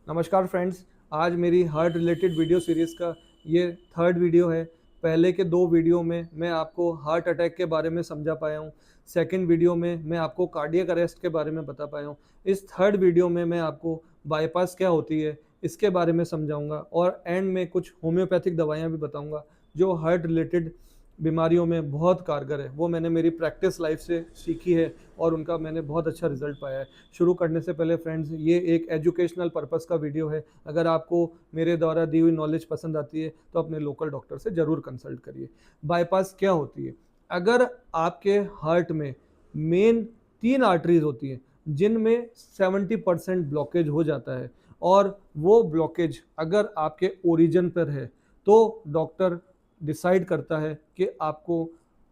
नमस्कार फ्रेंड्स। आज मेरी हार्ट रिलेटेड वीडियो सीरीज़ का ये थर्ड वीडियो है। पहले के दो वीडियो में मैं आपको हार्ट अटैक के बारे में समझा पाया हूँ। सेकंड वीडियो में मैं आपको कार्डियक अरेस्ट के बारे में बता पाया हूँ। इस थर्ड वीडियो में मैं आपको बाईपास क्या होती है इसके बारे में समझाऊंगा और एंड में कुछ होम्योपैथिक दवाइयाँ भी बताऊंगा जो हार्ट रिलेटेड बीमारियों में बहुत कारगर है। वो मैंने मेरी प्रैक्टिस लाइफ से सीखी है और उनका मैंने बहुत अच्छा रिजल्ट पाया है। शुरू करने से पहले फ्रेंड्स, ये एक एजुकेशनल पर्पस का वीडियो है। अगर आपको मेरे द्वारा दी हुई नॉलेज पसंद आती है तो अपने लोकल डॉक्टर से ज़रूर कंसल्ट करिए। बाईपास क्या होती है? अगर आपके हार्ट में मेन तीन आर्टरीज होती हैं जिनमें 70% ब्लॉकेज हो जाता है और वो ब्लॉकेज अगर आपके ओरिजिन पर है तो डॉक्टर डिसाइड करता है कि आपको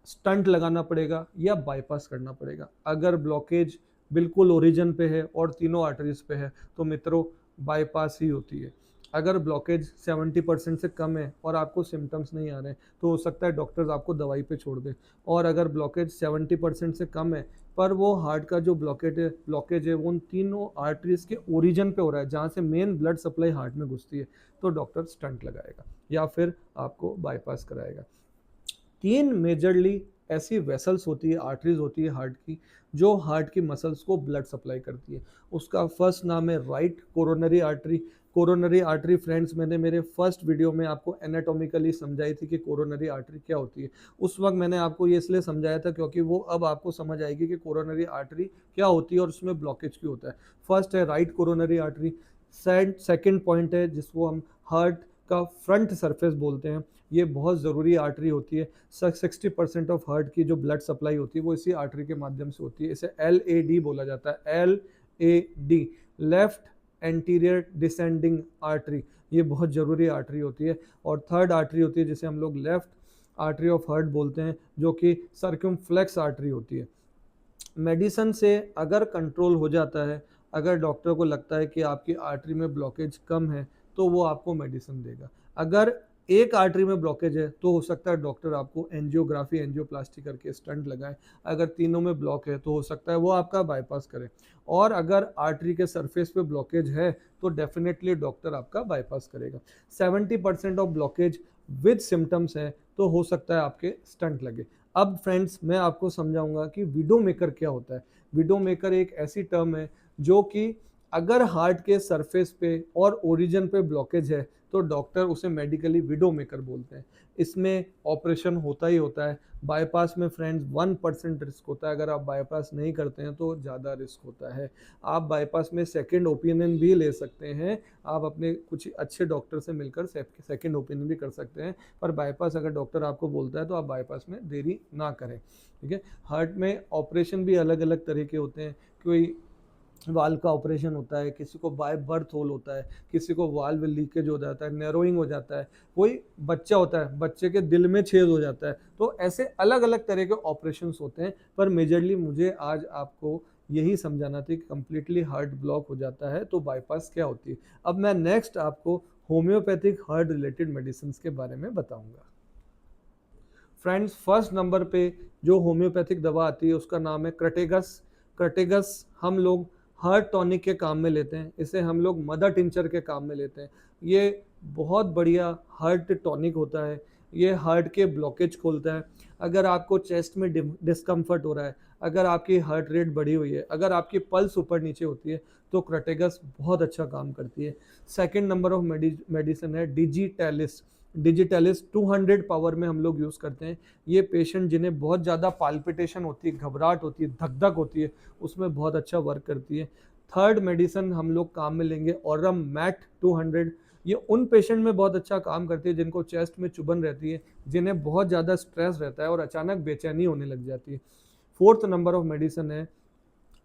स्टंट लगाना पड़ेगा या बाईपास करना पड़ेगा। अगर ब्लॉकेज बिल्कुल ओरिजिन पे है और तीनों आर्टरीज पे है तो मित्रों बाईपास ही होती है। अगर ब्लॉकेज 70% से कम है और आपको सिम्टम्स नहीं आ रहे हैं तो हो सकता है डॉक्टर्स आपको दवाई पे छोड़ दें। और अगर ब्लॉकेज 70% से कम है पर वो हार्ट का जो ब्लॉकेज है वो उन तीनों आर्टरीज के ओरिजिन पे हो रहा है जहाँ से मेन ब्लड सप्लाई हार्ट में घुसती है, तो डॉक्टर स्टंट लगाएगा या फिर आपको बाईपास कराएगा। तीन मेजरली ऐसी वेसल्स होती है, आर्टरीज होती है हार्ट की, जो हार्ट की मसल्स को ब्लड सप्लाई करती है। उसका फर्स्ट नाम है right coronary artery. Coronary artery friends, मैंने मेरे फर्स्ट वीडियो में आपको एनाटॉमिकली समझाई थी कि कोरोनरी आर्टरी क्या होती है। उस वक्त मैंने आपको ये इसलिए समझाया था क्योंकि वो अब आपको समझ आएगी कि कोरोनरी आर्टरी क्या होती है और उसमें ब्लॉकेज क्यों होता है। फर्स्ट है right coronary artery. Second point है जिसको हम हार्ट का फ्रंट सरफेस बोलते हैं। ये बहुत ज़रूरी आर्टरी होती है। 60% ऑफ हार्ट की जो ब्लड सप्लाई होती है वो इसी आर्टरी के माध्यम से होती है। इसे LAD बोला जाता है, LAD, left anterior descending artery. ये बहुत ज़रूरी आर्टरी होती है। और थर्ड आर्टरी होती है जिसे हम लोग लेफ्ट आर्टरी ऑफ हार्ट बोलते हैं, जो कि सर्क्यूमफ्लेक्स आर्टरी होती है। मेडिसन से अगर कंट्रोल हो जाता है, अगर डॉक्टर को लगता है कि आपकी आर्टरी में ब्लॉकेज कम है तो वो आपको मेडिसिन देगा। अगर एक आर्टरी में ब्लॉकेज है तो हो सकता है डॉक्टर आपको एंजियोग्राफी एंजियोप्लास्टी करके स्टंट लगाए। अगर तीनों में ब्लॉक है तो हो सकता है वो आपका बाईपास करे। और अगर आर्टरी के सरफेस पे ब्लॉकेज है तो डेफिनेटली डॉक्टर आपका बाईपास करेगा। 70% ऑफ ब्लॉकेज विद सिम्टम्स है तो हो सकता है आपके स्टंट लगे। अब फ्रेंड्स, मैं आपको समझाऊंगा कि विडो मेकर क्या होता है। विडो मेकर एक ऐसी टर्म है जो कि अगर हार्ट के सरफेस पे और ओरिजिन पे ब्लॉकेज है तो डॉक्टर उसे मेडिकली विडो मेकर बोलते हैं। इसमें ऑपरेशन होता ही होता है। बाईपास में फ्रेंड्स 1% रिस्क होता है। अगर आप बाईपास नहीं करते हैं तो ज़्यादा रिस्क होता है। आप बाईपास में सेकेंड ओपिनियन भी ले सकते हैं। आप अपने कुछ अच्छे डॉक्टर से मिलकर सेकेंड ओपिनियन भी कर सकते हैं। पर बाईपास अगर डॉक्टर आपको बोलता है तो आप बाईपास में देरी ना करें। ठीक है। हार्ट में ऑपरेशन भी अलग अलग तरह के होते हैं। कोई वाल्व का ऑपरेशन होता है, किसी को बाय बर्थ होल होता है, किसी को वाल्व लीकेज हो जाता है, नैरोइंग हो जाता है, कोई बच्चा होता है, बच्चे के दिल में छेद हो जाता है। तो ऐसे अलग अलग तरह के ऑपरेशंस होते हैं। पर मेजरली मुझे आज आपको यही समझाना था कि कंप्लीटली हार्ट ब्लॉक हो जाता है तो बाईपास क्या होती है। अब मैं नेक्स्ट आपको होम्योपैथिक हार्ट रिलेटेड मेडिसिन के बारे में बताऊंगा। फ्रेंड्स, फर्स्ट नंबर पे जो होम्योपैथिक दवा आती है उसका नाम है क्रटेगस। क्रटेगस हम लोग हार्ट टॉनिक के काम में लेते हैं। इसे हम लोग मदर टिंचर के काम में लेते हैं। ये बहुत बढ़िया हार्ट टॉनिक होता है। ये हार्ट के ब्लॉकेज खोलता है। अगर आपको चेस्ट में डिस्कम्फर्ट हो रहा है, अगर आपकी हार्ट रेट बढ़ी हुई है, अगर आपकी पल्स ऊपर नीचे होती है तो क्रटेगस बहुत अच्छा काम करती है। सेकेंड नंबर ऑफ मेडिसिन है डिजिटेलिस। डिजिटलिस 200 पावर में हम लोग यूज़ करते हैं। ये पेशेंट जिन्हें बहुत ज़्यादा पाल्पिटेशन होती है, घबराहट होती है, धक धक होती है, उसमें बहुत अच्छा वर्क करती है। थर्ड मेडिसिन हम लोग काम में लेंगे ऑरम मैट 200। ये उन पेशेंट में बहुत अच्छा काम करती है जिनको चेस्ट में चुभन रहती है, जिन्हें बहुत ज़्यादा स्ट्रेस रहता है और अचानक बेचैनी होने लग जाती है। फोर्थ नंबर ऑफ मेडिसिन है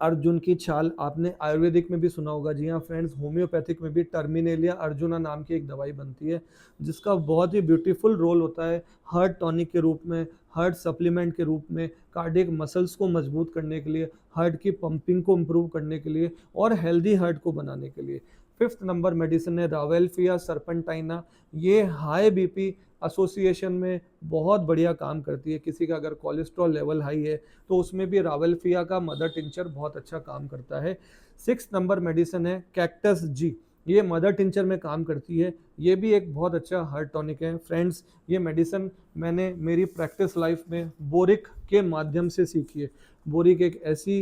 अर्जुन की छाल। आपने आयुर्वेदिक में भी सुना होगा। जी हाँ फ्रेंड्स, होम्योपैथिक में भी टर्मिनेलिया अर्जुना नाम की एक दवाई बनती है जिसका बहुत ही ब्यूटीफुल रोल होता है हार्ट टॉनिक के रूप में, हार्ट सप्लीमेंट के रूप में, कार्डियक मसल्स को मजबूत करने के लिए, हार्ट की पंपिंग को इम्प्रूव करने के लिए और हेल्दी हार्ट को बनाने के लिए। फिफ्थ नंबर मेडिसिन है रावेल्फिया सर्पेंटाइना। ये हाई बीपी एसोसिएशन में बहुत बढ़िया काम करती है। किसी का अगर कोलेस्ट्रॉल लेवल हाई है तो उसमें भी रावेल्फिया का मदर टिंचर बहुत अच्छा काम करता है। सिक्स नंबर मेडिसिन है कैक्टस जी। ये मदर टिंचर में काम करती है। ये भी एक बहुत अच्छा हार्ट टॉनिक है फ्रेंड्स। ये मेडिसिन मैंने मेरी प्रैक्टिस लाइफ में बोरिक के माध्यम से सीखी है। बोरिक एक ऐसी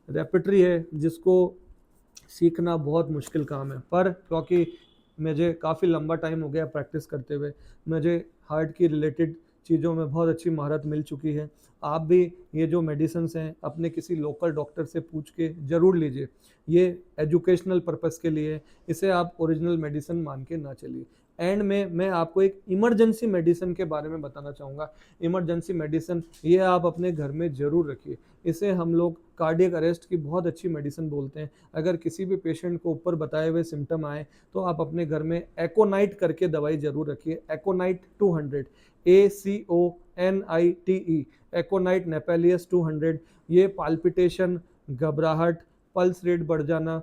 रेपेटरी है जिसको सीखना बहुत मुश्किल काम है, पर क्योंकि मुझे काफ़ी लंबा टाइम हो गया प्रैक्टिस करते हुए, मुझे हार्ट की रिलेटेड चीज़ों में बहुत अच्छी महारत मिल चुकी है। आप भी ये जो मेडिसिन्स हैं अपने किसी लोकल डॉक्टर से पूछ के ज़रूर लीजिए। ये एजुकेशनल पर्पस के लिए, इसे आप ओरिजिनल मेडिसिन मान के ना चलिए। एंड में मैं आपको एक इमरजेंसी मेडिसिन के बारे में बताना चाहूँगा। इमरजेंसी मेडिसिन ये आप अपने घर में ज़रूर रखिए। इसे हम लोग कार्डियक अरेस्ट की बहुत अच्छी मेडिसिन बोलते हैं। अगर किसी भी पेशेंट को ऊपर बताए हुए सिम्टम आए तो आप अपने घर में एकोनाइट करके दवाई जरूर रखिए। एकोनाइट 200, ACONITE, एकोनाइट नेपेलियस 200। ये पाल्पिटेशन, घबराहट, पल्स रेट बढ़ जाना,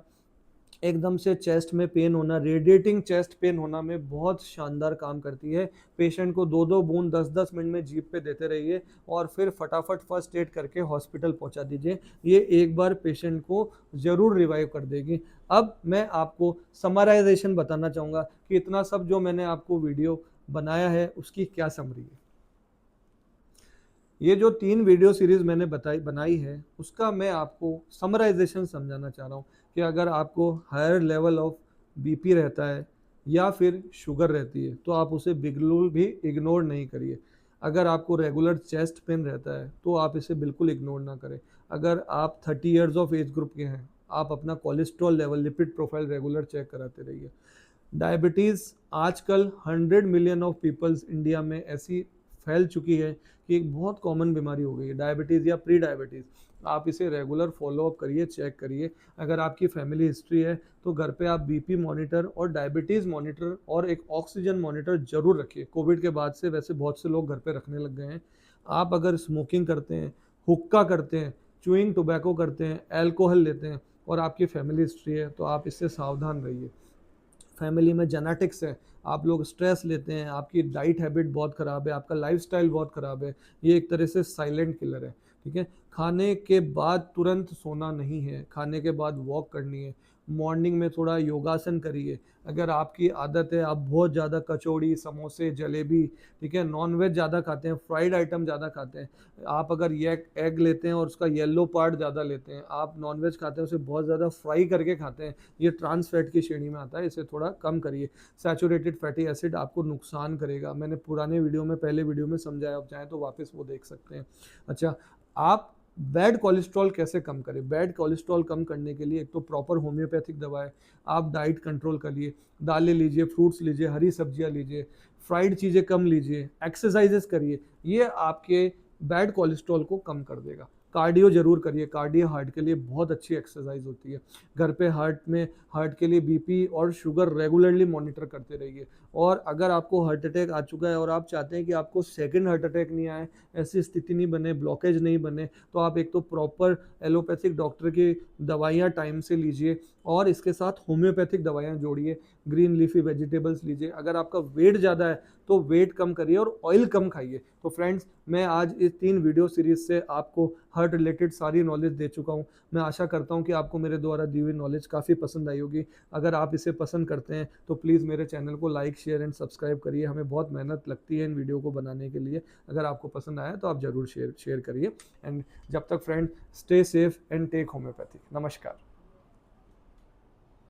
एकदम से चेस्ट में पेन होना, रेडिएटिंग चेस्ट पेन होना में बहुत शानदार काम करती है। पेशेंट को 2-2 बूंद 10-10 मिनट में जीभ पे देते रहिए और फिर फटाफट फर्स्ट एड करके हॉस्पिटल पहुंचा दीजिए। ये एक बार पेशेंट को ज़रूर रिवाइव कर देगी। अब मैं आपको समराइजेशन बताना चाहूँगा कि इतना सब जो मैंने आपको वीडियो बनाया है उसकी क्या समरी है। ये जो 3 वीडियो सीरीज मैंने बनाई है उसका मैं आपको समराइजेशन समझाना चाह रहा हूँ कि अगर आपको हायर लेवल ऑफ बीपी रहता है या फिर शुगर रहती है तो आप उसे बिल्कुल भी इग्नोर नहीं करिए। अगर आपको रेगुलर चेस्ट पेन रहता है तो आप इसे बिल्कुल इग्नोर ना करें। अगर आप 30 ईयर्स ऑफ एज ग्रुप के हैं, आप अपना cholesterol level, lipid profile regular check कराते रहिए। डायबिटीज़ आजकल 100 मिलियन ऑफ पीपल्स इंडिया में ऐसी फैल चुकी है कि एक बहुत कॉमन बीमारी हो गई है डायबिटीज़ या प्री डायबिटीज़। आप इसे रेगुलर फॉलोअप करिए, चेक करिए। अगर आपकी फैमिली हिस्ट्री है तो घर पे आप बीपी मॉनिटर और डायबिटीज़ मॉनिटर और एक ऑक्सीजन मॉनिटर जरूर रखिए। कोविड के बाद से वैसे बहुत से लोग घर पे रखने लग गए हैं। आप अगर स्मोकिंग करते हैं, हुक्का करते हैं, च्यूइंग टोबैको करते हैं, अल्कोहल लेते हैं और आपकी फैमिली हिस्ट्री है तो आप इससे सावधान रहिए। फैमिली में जेनेटिक्स है, आप लोग स्ट्रेस लेते हैं, आपकी डाइट हैबिट बहुत ख़राब है, आपका लाइफस्टाइल बहुत ख़राब है, ये एक तरह से साइलेंट किलर है। ठीक है। खाने के बाद तुरंत सोना नहीं है, खाने के बाद वॉक करनी है। मॉर्निंग में थोड़ा योगासन करिए। अगर आपकी आदत है आप बहुत ज़्यादा कचौड़ी, समोसे, जलेबी, ठीक है, नॉनवेज ज़्यादा खाते हैं, फ्राइड आइटम ज़्यादा खाते हैं, आप अगर ये एग लेते हैं और उसका येलो पार्ट ज़्यादा लेते हैं, आप नॉनवेज खाते हैं उसे बहुत ज़्यादा फ्राई करके खाते हैं, ये ट्रांस फैट की श्रेणी में आता है, इसे थोड़ा कम करिए। सैचुरेटेड फैटी एसिड आपको नुकसान करेगा, मैंने पुराने वीडियो में, पहले वीडियो में समझाया, आप चाहें तो वापस वो देख सकते हैं। अच्छा, आप बैड कोलेस्ट्रॉल कैसे कम करें? बैड कोलेस्ट्रॉल कम करने के लिए एक तो प्रॉपर होम्योपैथिक दवा है। आप डाइट कंट्रोल करिए, दालें लीजिए, फ्रूट्स लीजिए, हरी सब्जियां लीजिए, फ्राइड चीज़ें कम लीजिए, एक्सरसाइजेस करिए। ये आपके बैड कोलेस्ट्रॉल को कम कर देगा। कार्डियो जरूर करिए, कार्डियो हार्ट के लिए बहुत अच्छी एक्सरसाइज होती है। घर पे हार्ट के लिए बीपी और शुगर रेगुलरली मॉनिटर करते रहिए। और अगर आपको हार्ट अटैक आ चुका है और आप चाहते हैं कि आपको सेकंड हार्ट अटैक नहीं आए, ऐसी स्थिति नहीं बने, ब्लॉकेज नहीं बने, तो आप एक तो प्रॉपर एलोपैथिक डॉक्टर की दवाइयाँ टाइम से लीजिए और इसके साथ होम्योपैथिक दवाइयाँ जोड़िए। ग्रीन लीफी वेजिटेबल्स लीजिए। अगर आपका वेट ज़्यादा है तो वेट कम करिए और ऑयल कम खाइए। तो फ्रेंड्स, मैं आज इस 3 वीडियो सीरीज से आपको हार्ट रिलेटेड सारी नॉलेज दे चुका हूँ। मैं आशा करता हूँ कि आपको मेरे द्वारा दी हुई नॉलेज काफ़ी पसंद आई होगी। अगर आप इसे पसंद करते हैं तो प्लीज़ मेरे चैनल को लाइक, शेयर एंड सब्सक्राइब करिए। हमें बहुत मेहनत लगती है इन वीडियो को बनाने के लिए। अगर आपको पसंद आया तो आप ज़रूर शेयर करिए। एंड जब तक friend, stay safe and take homeopathy. नमस्कार।